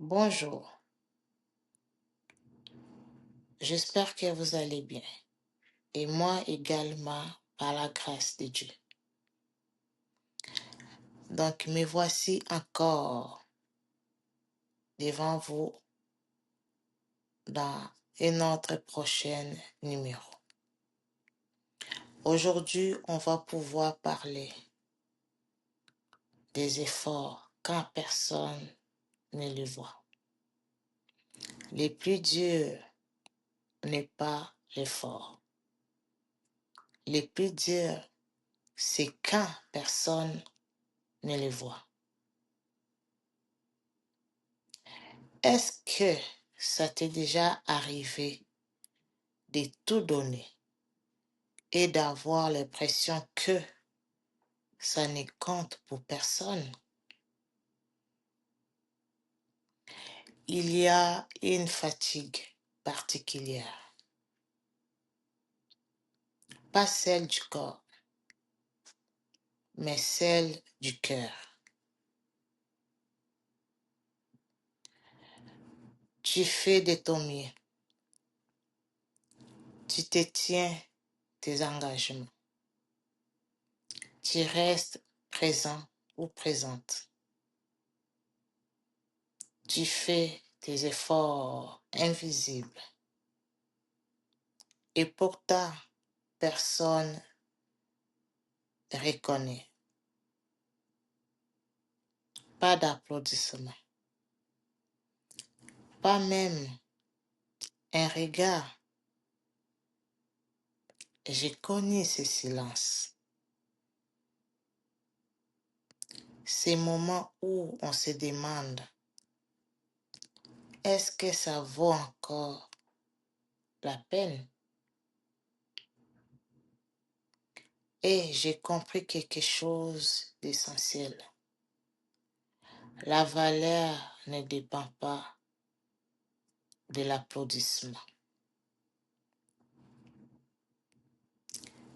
Bonjour, j'espère que vous allez bien. Et moi également, par la grâce de Dieu. Donc, me voici encore devant vous dans un autre prochain numéro. Aujourd'hui, on va pouvoir parler des efforts quand personne ne le voit. Le plus dur n'est pas l'effort. Le plus dur, c'est quand personne ne le voit. Est-ce que ça t'est déjà arrivé de tout donner et d'avoir l'impression que ça ne compte pour personne? Il y a une fatigue particulière, pas celle du corps, mais celle du cœur. Tu fais de ton mieux, tu te tiens tes engagements, tu restes présent ou présente, tu fais tes efforts invisibles et pourtant personne ne reconnaît. Pas d'applaudissements, pas même un regard. J'ai connu ce silence, ces moments où on se demande, est-ce que ça vaut encore la peine? Et j'ai compris quelque chose d'essentiel. La valeur ne dépend pas de l'applaudissement.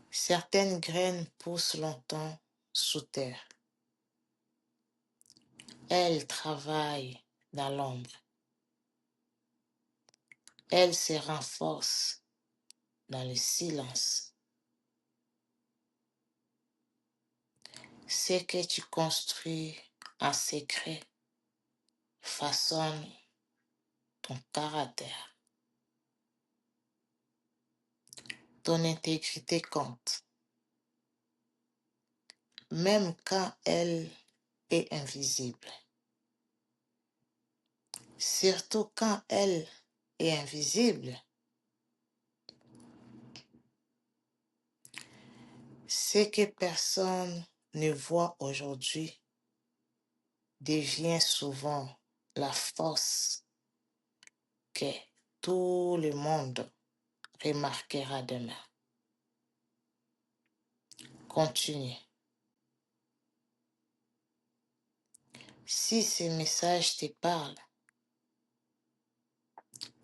Certaines graines poussent longtemps sous terre. Elles travaillent dans l'ombre. Elles se renforcent dans le silence. Ce que tu construis en secret façonne ton caractère. Ton intégrité compte, même quand elle est invisible. Surtout quand elle est invisible, ce que personne ne voit aujourd'hui devient souvent la force que tout le monde remarquera demain. Continue. Si ce message te parle,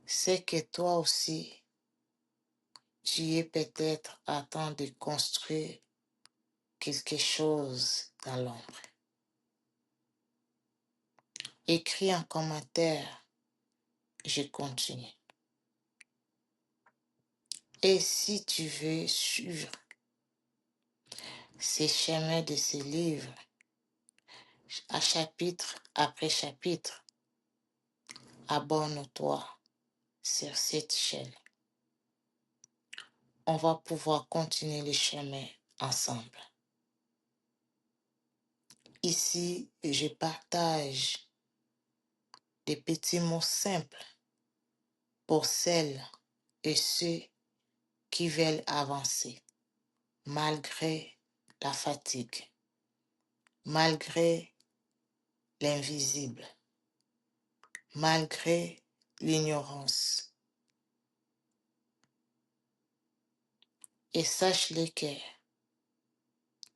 c'est que toi aussi, tu es peut-être à temps de construire quelque chose dans l'ombre. Écris en commentaire, je continue. Et si tu veux suivre ces chemins de ce livre, à chapitre après chapitre, abonne-toi sur cette chaîne. On va pouvoir continuer le chemin ensemble. Ici, je partage des petits mots simples pour celles et ceux qui veulent avancer, malgré la fatigue, malgré l'invisible, malgré l'ignorance. Et sache-le que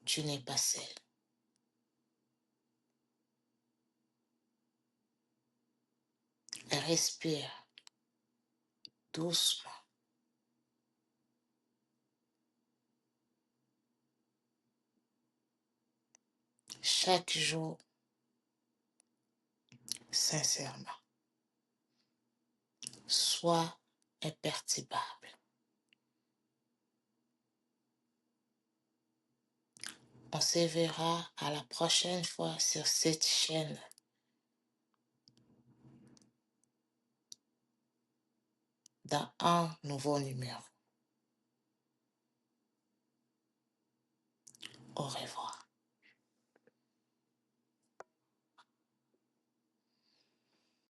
tu n'es pas seul. Respire doucement. Chaque jour, sincèrement. sois imperturbable. On se verra à la prochaine fois sur cette chaîne dans un nouveau numéro. Au revoir.